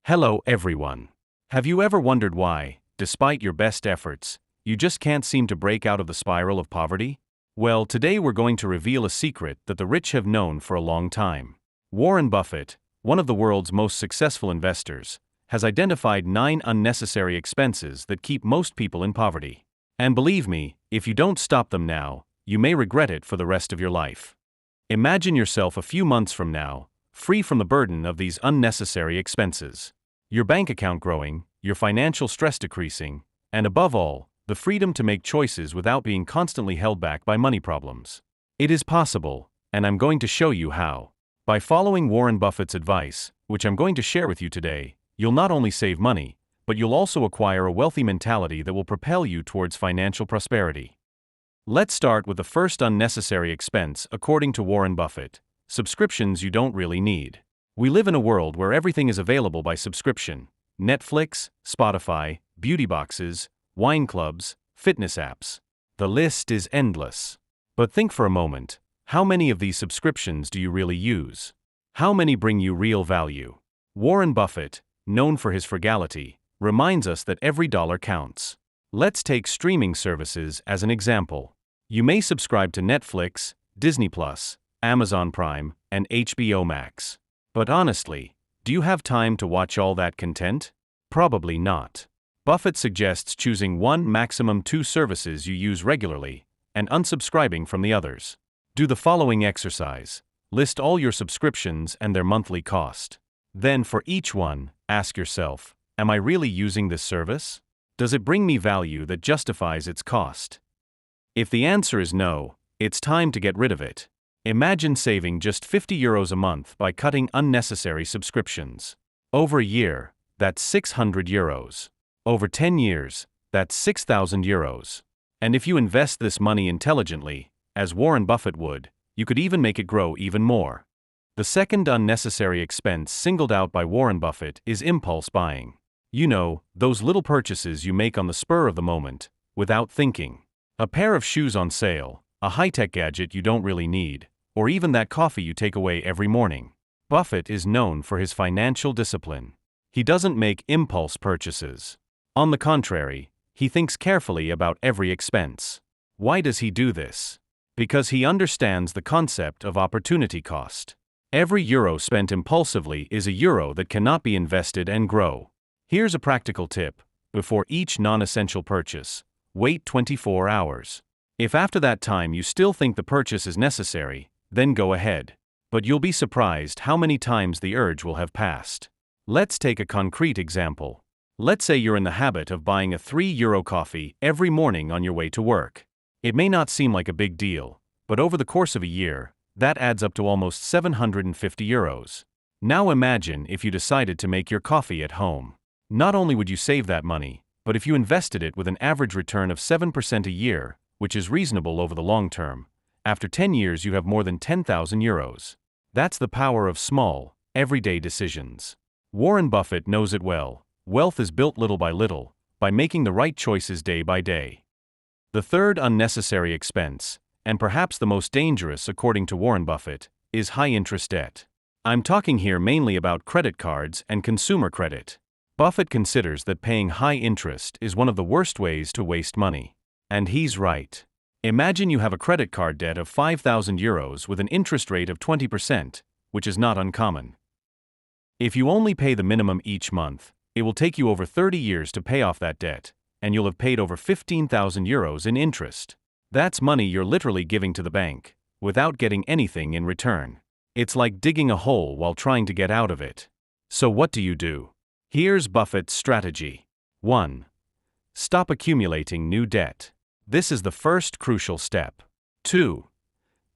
Hello everyone. Have you ever wondered why, despite your best efforts, you just can't seem to break out of the spiral of poverty? Well, today we're going to reveal a secret that the rich have known for a long time. Warren Buffett, one of the world's most successful investors, has identified 9 unnecessary expenses that keep most people in poverty. And believe me, if you don't stop them now, you may regret it for the rest of your life. Imagine yourself a few months from now, free from the burden of these unnecessary expenses. Your bank account growing, your financial stress decreasing, and above all, the freedom to make choices without being constantly held back by money problems. It is possible, and I'm going to show you how. By following Warren Buffett's advice, which I'm going to share with you today, you'll not only save money, but you'll also acquire a wealthy mentality that will propel you towards financial prosperity. Let's start with the first unnecessary expense according to Warren Buffett: subscriptions you don't really need. We live in a world where everything is available by subscription: Netflix, Spotify, beauty boxes, wine clubs, fitness apps. The list is endless. But think for a moment, how many of these subscriptions do you really use? How many bring you real value? Warren Buffett, known for his frugality, reminds us that every dollar counts. Let's take streaming services as an example. You may subscribe to Netflix, Disney+, Amazon Prime, and HBO Max. But honestly, do you have time to watch all that content? Probably not. Buffett suggests choosing 1, maximum 2 services you use regularly, and unsubscribing from the others. Do the following exercise. List all your subscriptions and their monthly cost. Then for each one, ask yourself, am I really using this service? Does it bring me value that justifies its cost? If the answer is no, it's time to get rid of it. Imagine saving just €50 a month by cutting unnecessary subscriptions. Over a year, that's €600. Over 10 years, that's €6,000. And if you invest this money intelligently, as Warren Buffett would, you could even make it grow even more. The second unnecessary expense singled out by Warren Buffett is impulse buying. You know, those little purchases you make on the spur of the moment, without thinking. A pair of shoes on sale, a high-tech gadget you don't really need, or even that coffee you take away every morning. Buffett is known for his financial discipline. He doesn't make impulse purchases. On the contrary, he thinks carefully about every expense. Why does he do this? Because he understands the concept of opportunity cost. Every euro spent impulsively is a euro that cannot be invested and grow. Here's a practical tip: before each non-essential purchase, wait 24 hours. If after that time you still think the purchase is necessary, then go ahead. But you'll be surprised how many times the urge will have passed. Let's take a concrete example. Let's say you're in the habit of buying a €3 coffee every morning on your way to work. It may not seem like a big deal, but over the course of a year, that adds up to almost €750. Now imagine if you decided to make your coffee at home. Not only would you save that money, but if you invested it with an average return of 7% a year, which is reasonable over the long term, after 10 years you have more than €10,000. That's the power of small, everyday decisions. Warren Buffett knows it well. Wealth is built little by making the right choices day by day. The third unnecessary expense, and perhaps the most dangerous according to Warren Buffett, is high-interest debt. I'm talking here mainly about credit cards and consumer credit. Buffett considers that paying high interest is one of the worst ways to waste money. And he's right. Imagine you have a credit card debt of €5,000 with an interest rate of 20%, which is not uncommon. If you only pay the minimum each month, it will take you over 30 years to pay off that debt, and you'll have paid over €15,000 in interest. That's money you're literally giving to the bank, without getting anything in return. It's like digging a hole while trying to get out of it. So what do? Here's Buffett's strategy. 1. Stop accumulating new debt. This is the first crucial step. 2.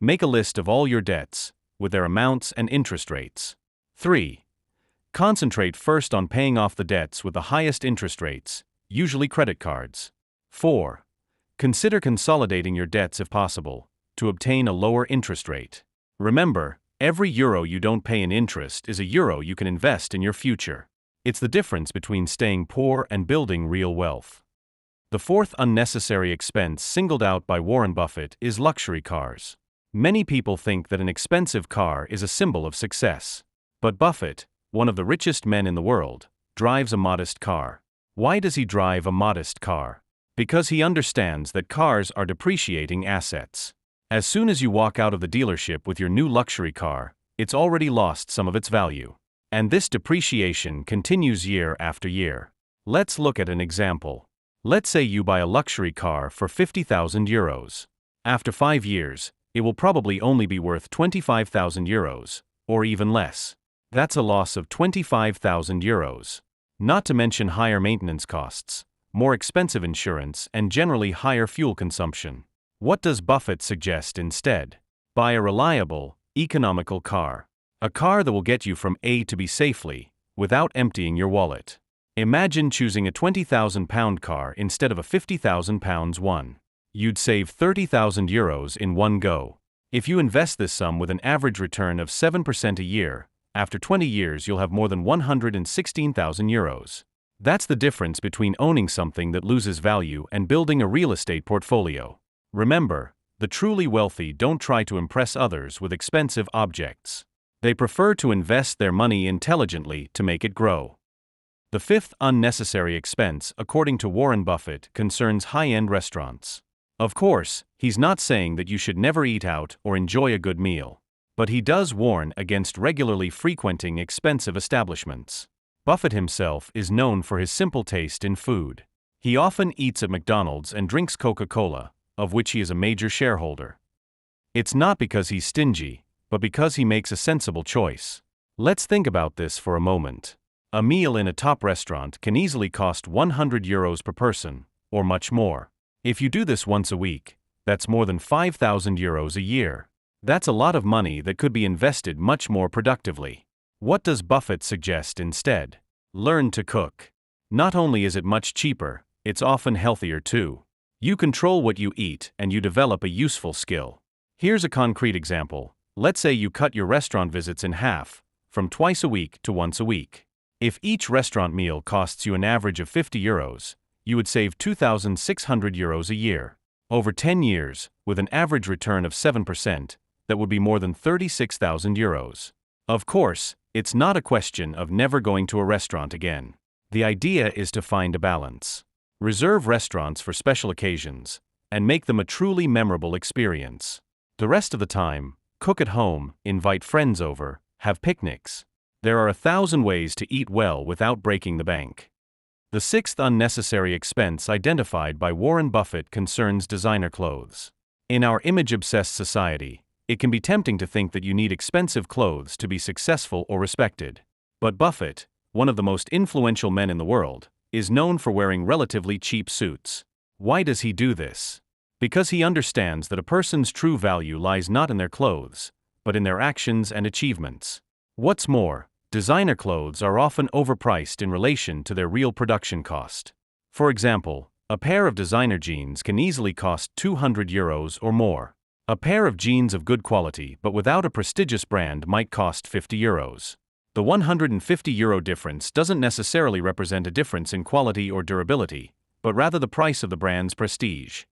Make a list of all your debts, with their amounts and interest rates. 3. Concentrate first on paying off the debts with the highest interest rates, usually credit cards. 4. Consider consolidating your debts if possible, to obtain a lower interest rate. Remember, every euro you don't pay in interest is a euro you can invest in your future. It's the difference between staying poor and building real wealth. The fourth unnecessary expense singled out by Warren Buffett is luxury cars. Many people think that an expensive car is a symbol of success. But Buffett, one of the richest men in the world, drives a modest car. Why does he drive a modest car? Because he understands that cars are depreciating assets. As soon as you walk out of the dealership with your new luxury car, it's already lost some of its value. And this depreciation continues year after year. Let's look at an example. Let's say you buy a luxury car for 50,000 euros. After 5 years, it will probably only be worth 25,000 euros, or even less. That's a loss of 25,000 euros. Not to mention higher maintenance costs, more expensive insurance, and generally higher fuel consumption. What does Buffett suggest instead? Buy a reliable, economical car. A car that will get you from A to B safely, without emptying your wallet. Imagine choosing a £20,000 car instead of a £50,000 one. You'd save 30,000 euros in one go. If you invest this sum with an average return of 7% a year, after 20 years you'll have more than 116,000 euros. That's the difference between owning something that loses value and building a real estate portfolio. Remember, the truly wealthy don't try to impress others with expensive objects. They prefer to invest their money intelligently to make it grow. The fifth unnecessary expense, according to Warren Buffett, concerns high-end restaurants. Of course, he's not saying that you should never eat out or enjoy a good meal. But he does warn against regularly frequenting expensive establishments. Buffett himself is known for his simple taste in food. He often eats at McDonald's and drinks Coca-Cola, of which he is a major shareholder. It's not because he's stingy, but because he makes a sensible choice. Let's think about this for a moment. A meal in a top restaurant can easily cost 100 euros per person, or much more. If you do this once a week, that's more than 5,000 euros a year. That's a lot of money that could be invested much more productively. What does Buffett suggest instead? Learn to cook. Not only is it much cheaper, it's often healthier too. You control what you eat and you develop a useful skill. Here's a concrete example. Let's say you cut your restaurant visits in half, from twice a week to once a week. If each restaurant meal costs you an average of 50 euros, you would save 2,600 euros a year. Over 10 years, with an average return of 7%, that would be more than 36,000 euros. Of course, it's not a question of never going to a restaurant again. The idea is to find a balance. Reserve restaurants for special occasions, and make them a truly memorable experience. The rest of the time, cook at home, invite friends over, have picnics. There are 1,000 ways to eat well without breaking the bank. The sixth unnecessary expense identified by Warren Buffett concerns designer clothes. In our image-obsessed society, it can be tempting to think that you need expensive clothes to be successful or respected. But Buffett, one of the most influential men in the world, is known for wearing relatively cheap suits. Why does he do this? Because he understands that a person's true value lies not in their clothes, but in their actions and achievements. What's more, designer clothes are often overpriced in relation to their real production cost. For example, a pair of designer jeans can easily cost 200 euros or more. A pair of jeans of good quality but without a prestigious brand might cost 50 euros. The 150 euro difference doesn't necessarily represent a difference in quality or durability, but rather the price of the brand's prestige.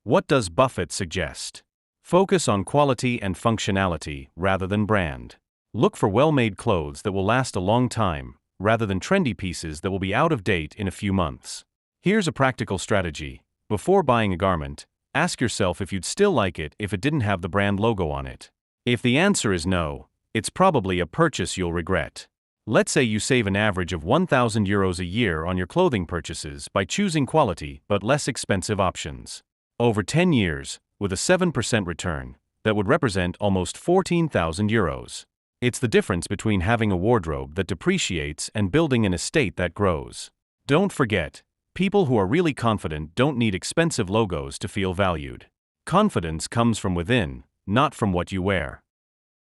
What does Buffett suggest? Focus on quality and functionality rather than brand. Look for well-made clothes that will last a long time, rather than trendy pieces that will be out of date in a few months. Here's a practical strategy. Before buying a garment, ask yourself if you'd still like it if it didn't have the brand logo on it. If the answer is no, it's probably a purchase you'll regret. Let's say you save an average of 1,000 euros a year on your clothing purchases by choosing quality but less expensive options. Over 10 years, with a 7% return, that would represent almost 14,000 euros. It's the difference between having a wardrobe that depreciates and building an estate that grows. Don't forget, people who are really confident don't need expensive logos to feel valued. Confidence comes from within, not from what you wear.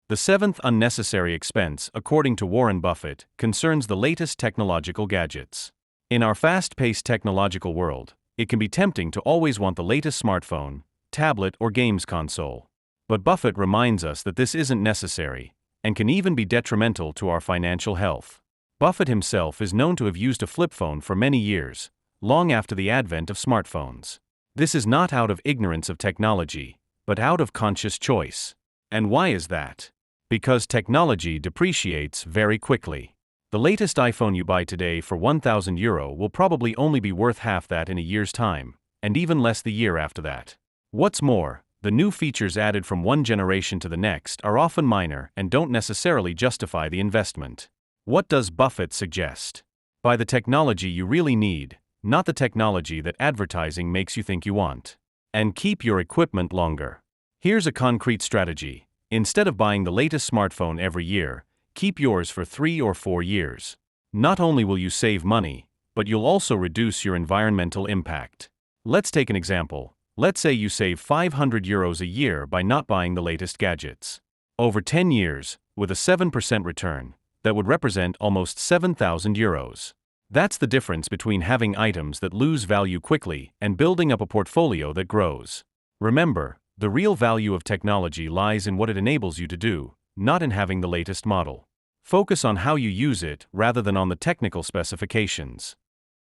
The seventh unnecessary expense, according to Warren Buffett, concerns the latest technological gadgets. In our fast-paced technological world, it can be tempting to always want the latest smartphone, tablet, or games console. But Buffett reminds us that this isn't necessary, and can even be detrimental to our financial health. Buffett himself is known to have used a flip phone for many years, long after the advent of smartphones. This is not out of ignorance of technology, but out of conscious choice. And why is that? Because technology depreciates very quickly. The latest iPhone you buy today for €1,000 will probably only be worth half that in a year's time, and even less the year after that. What's more, the new features added from one generation to the next are often minor and don't necessarily justify the investment. What does Buffett suggest? Buy the technology you really need, not the technology that advertising makes you think you want. And keep your equipment longer. Here's a concrete strategy. Instead of buying the latest smartphone every year, keep yours for 3 or 4 years. Not only will you save money, but you'll also reduce your environmental impact. Let's take an example. Let's say you save €500 a year by not buying the latest gadgets. Over 10 years, with a 7% return, that would represent almost €7,000. That's the difference between having items that lose value quickly and building up a portfolio that grows. Remember, the real value of technology lies in what it enables you to do, not in having the latest model. Focus on how you use it rather than on the technical specifications.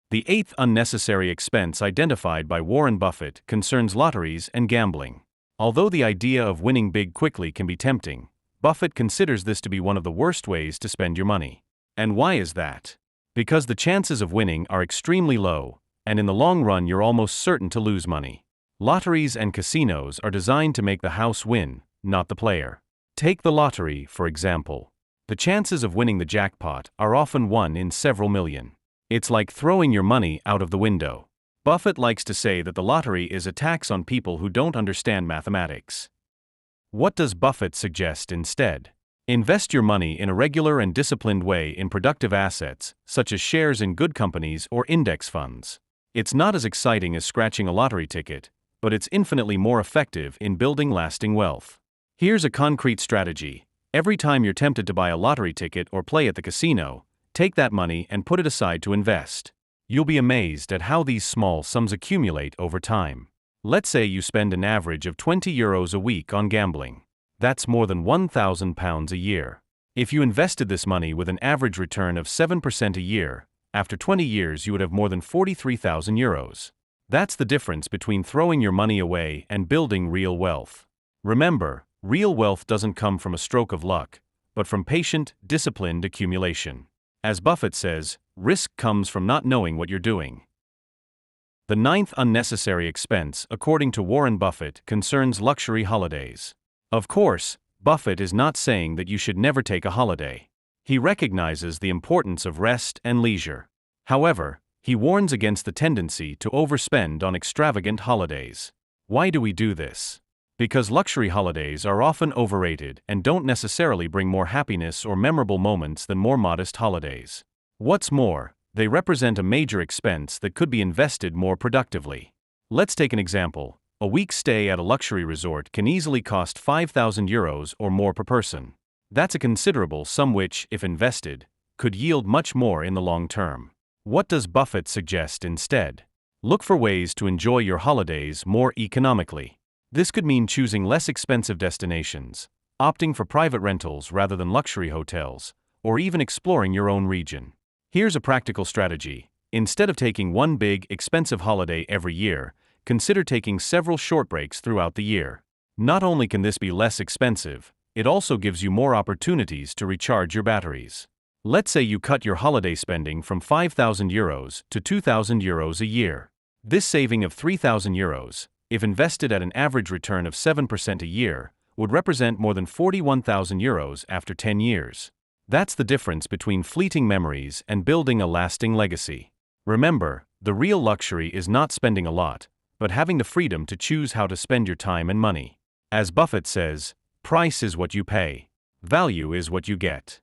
The 8th unnecessary expense identified by Warren Buffett concerns lotteries and gambling. Although the idea of winning big quickly can be tempting, Buffett considers this to be one of the worst ways to spend your money. And why is that? Because the chances of winning are extremely low, and in the long run you're almost certain to lose money. Lotteries and casinos are designed to make the house win, not the player. Take the lottery, for example. The chances of winning the jackpot are often 1 in several million. It's like throwing your money out of the window. Buffett likes to say that the lottery is a tax on people who don't understand mathematics. What does Buffett suggest instead? Invest your money in a regular and disciplined way in productive assets, such as shares in good companies or index funds. It's not as exciting as scratching a lottery ticket, but it's infinitely more effective in building lasting wealth. Here's a concrete strategy. Every time you're tempted to buy a lottery ticket or play at the casino, take that money and put it aside to invest. You'll be amazed at how these small sums accumulate over time. Let's say you spend an average of €20 a week on gambling. That's more than £1,000 a year. If you invested this money with an average return of 7% a year, after 20 years you would have more than €43,000. That's the difference between throwing your money away and building real wealth. Remember, real wealth doesn't come from a stroke of luck, but from patient, disciplined accumulation. As Buffett says, risk comes from not knowing what you're doing. The 9th unnecessary expense, according to Warren Buffett, concerns luxury holidays. Of course, Buffett is not saying that you should never take a holiday. He recognizes the importance of rest and leisure. However, he warns against the tendency to overspend on extravagant holidays. Why do we do this? Because luxury holidays are often overrated and don't necessarily bring more happiness or memorable moments than more modest holidays. What's more, they represent a major expense that could be invested more productively. Let's take an example. A week's stay at a luxury resort can easily cost €5,000 or more per person. That's a considerable sum which, if invested, could yield much more in the long term. What does Buffett suggest instead? Look for ways to enjoy your holidays more economically. This could mean choosing less expensive destinations, opting for private rentals rather than luxury hotels, or even exploring your own region. Here's a practical strategy. Instead of taking one big, expensive holiday every year, consider taking several short breaks throughout the year. Not only can this be less expensive, it also gives you more opportunities to recharge your batteries. Let's say you cut your holiday spending from €5,000 to €2,000 a year. This saving of €3,000, if invested at an average return of 7% a year, would represent more than €41,000 after 10 years. That's the difference between fleeting memories and building a lasting legacy. Remember, the real luxury is not spending a lot, but having the freedom to choose how to spend your time and money. As Buffett says, price is what you pay. Value is what you get.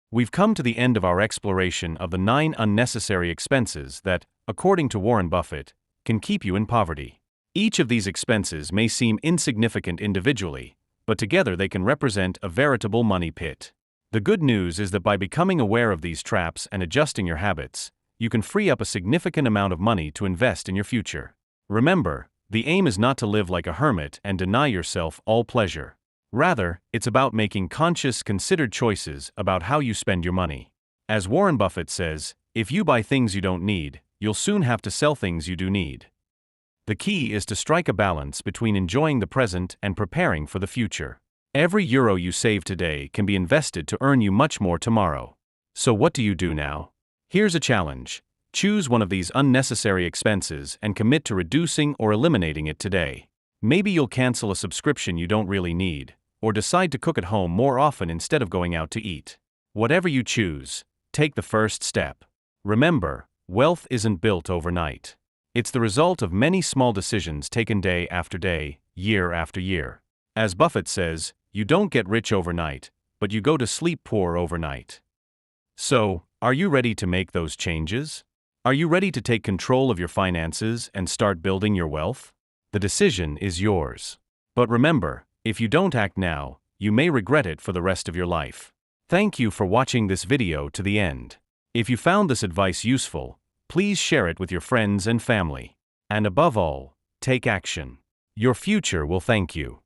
We've come to the end of our exploration of the 9 unnecessary expenses that, according to Warren Buffett, can keep you in poverty. Each of these expenses may seem insignificant individually, but together they can represent a veritable money pit. The good news is that by becoming aware of these traps and adjusting your habits, you can free up a significant amount of money to invest in your future. Remember, the aim is not to live like a hermit and deny yourself all pleasure. Rather, it's about making conscious, considered choices about how you spend your money. As Warren Buffett says, if you buy things you don't need, you'll soon have to sell things you do need. The key is to strike a balance between enjoying the present and preparing for the future. Every euro you save today can be invested to earn you much more tomorrow. So what do you do now? Here's a challenge. Choose one of these unnecessary expenses and commit to reducing or eliminating it today. Maybe you'll cancel a subscription you don't really need, or decide to cook at home more often instead of going out to eat. Whatever you choose, take the first step. Remember, wealth isn't built overnight. It's the result of many small decisions taken day after day, year after year. As Buffett says, you don't get rich overnight, but you go to sleep poor overnight. So, are you ready to make those changes? Are you ready to take control of your finances and start building your wealth? The decision is yours. But remember, if you don't act now, you may regret it for the rest of your life. Thank you for watching this video to the end. If you found this advice useful, please share it with your friends and family. And above all, take action. Your future will thank you.